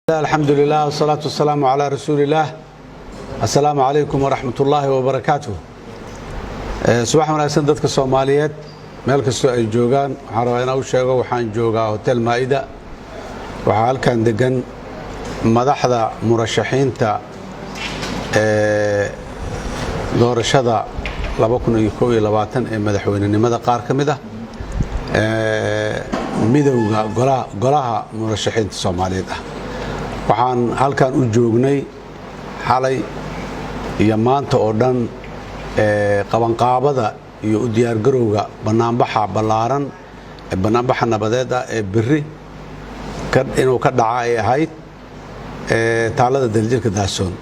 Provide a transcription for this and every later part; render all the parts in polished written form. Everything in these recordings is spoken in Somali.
الحمد لله والصلاة والسلام على رسول الله. السلام عليكم ورحمة الله وبركاته. صباح wanaagsan dadka Soomaaliyeed meel kasto ay joogaan waxaan rabaa inaan u sheego waxaan joogaa hotel Maida waxa halkan degan madaxda murashaxiinta doorashada 2021 ee madaxweynenimada qaar kamid ah midowga golaha murashaxiinta Soomaaliyeed ah waxaan halkan u joognay xalay iyo maanta oo dhan qabanqaabada iyo u diyaar garowga banaanbaxa balaaran banaanbaxa nabadeed ee biri inuu ka dhaca ay ahayd taalada daljirka Daasoon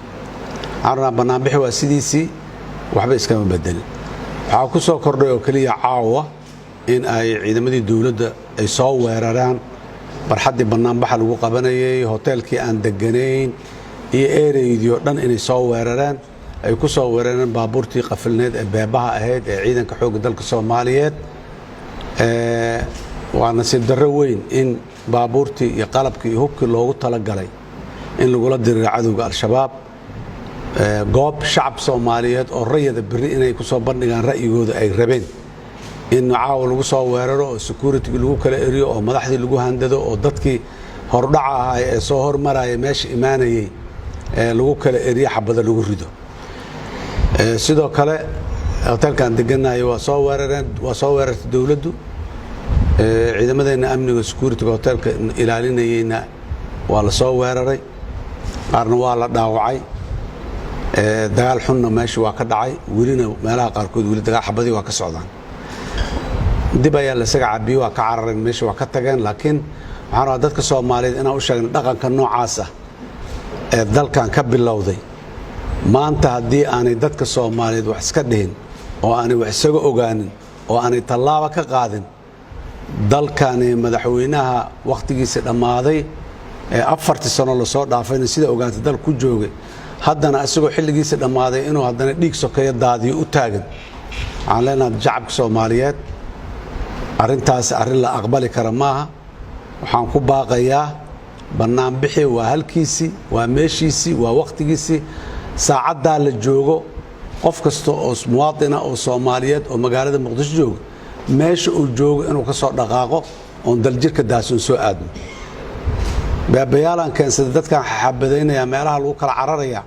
arna banaanbaxi waa sidiisii waxba iskama bedelin waxa ku soo kordhay oo kaliya caawa in ay ciidamadii dawladda ay soo weeraraan barxadii banaanbaxa lagu qabanayay hotelkii aan deganayn iyo ereydii oo dhan inay soo weeraraan ay ku soo weerareen baabuurtii qafilneed ee beebaha ahayd ee ciidanka xoogga dalka Soomaaliyeed waa nasiib darro weyn in baabuurtii iyo qalabkii iyo hubkii loogu talagalay in lagu la diriiro cadowga al-shabaab goob shacab Soomaaliyeed oo rayada biri inay ku soo bandhigaan ra'yigooda ay rabeen in caawa lagu soo weeraro oo security lagu kala eriyo oo madaxdii lagu handado oo dadkii hordhaca ahaa ee soo hormaraya meesha imaanayay lagu kala eriyo xabada lagu rido sidoo kale hotelkan deganahay waa soo weerartay dawladdu ciidamadeena amniga security hotelka ilaalinayayna waa la soo weeraray qaarna waa la dhaawacay dagaal xunna meesha waa ka dhacay welina meelaha qaarkood weli dagaal xabadii waa ka socdaan dib ayaa la isaga cabiyo waa ka carareen meesha waa ka tageen laakiin waxaan rabaa dadka Soomaaliyeed inaan u sheegno dhaqanka noocaas ah ee dalkan ka bilowday maanta haddii aanay dadka Soomaaliyeed wax iska dhihin oo aanay wax isaga ogaanin oo aanay tallaabo ka qaadin dalkan madaxweynaha waqtigiisa dhamaaday ee 4 sano la soo dhaafayna sida ogaantay dal ku joogay haddana isagoo xilligiisa dhamaaday inuu haddana dhiig sokeeyo daadiyo u taagan aan leenahay shacabka Soomaaliyeed arintaas arin la aqbali kara maaha waxaan ku baaqayaa banaanbixi waa halkiisii waa meeshiisii waa waqtigiisii saacada la joogo qof kasta oo muwaadin oo Soomaaliyeed oo magaalada Muqdisho jooga meesha uu joogo inuu ka soo dhaqaaqo oo daljirka Daasoon soo aado baabayaalan keensaday dadkan xabadeynaya meelaha lagu kala cararaya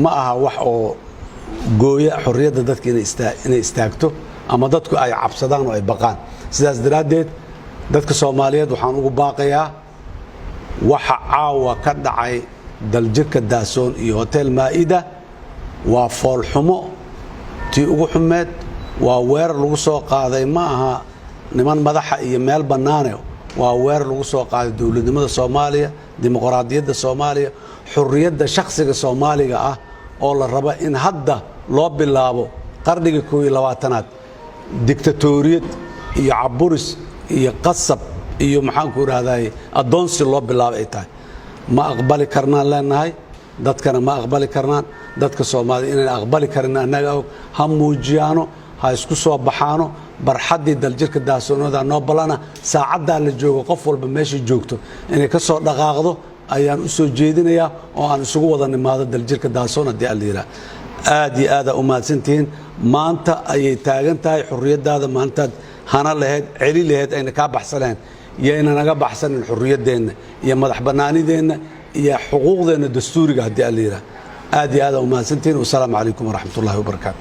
ma aha wax oo gooya xorriyadda dadka inay istaagto ama dadku ay cabsadaan oo ay baqaan sidaas daraadeed dadka Soomaaliyeed waxaan ugu baaqayaa waxa caawa ka dhacay daljirka Daasoon iyo hotel Maida waa fool xumo tii ugu xumeed waa weerar lagu soo qaaday ma aha niman madaxa iyo meel banaane waa weerar lagu soo qaaday dawladnimada Soomaaliya dimuqraadiyadda Soomaaliya xurriyadda shakhsiga Soomaaliga ah oo la rabo in hadda loo bilaabo qarniga 21aad dictatoriyad iyo caburis iyo qasab iyo maxaan ku raadayay adoonsi loo bilaabo ay tahay ma aqbali karnaan leenahay dadkana ma aqbali karnaan dadka Soomaaliyeed inay aqbali karin anaga ha muujiyaano ha isku soo baxaano barxadii daljirka Daasoonada noo balana saacada la joogo qof walba meesha joogto inay ka soo dhaqaaqdo ayaan u soo jeedinayaa oo aan isugu wada nimaado daljirka Daasoon hadii aan leeyahay aad iyo aad u mahadsantiin maanta ayay taagan tahay xurriyadaada maanta hana lahayd celi lahayd ayna ka baxsaneen yeena naga baxsanin xurriyadeena iyo madax banaanideena iyo xuquuqdeena dastuuriga hadii aan leeyahay aad iyo aad u mahadsantiin. Wassalaamu calaykum waraxmatullaahi wabarakaatuh.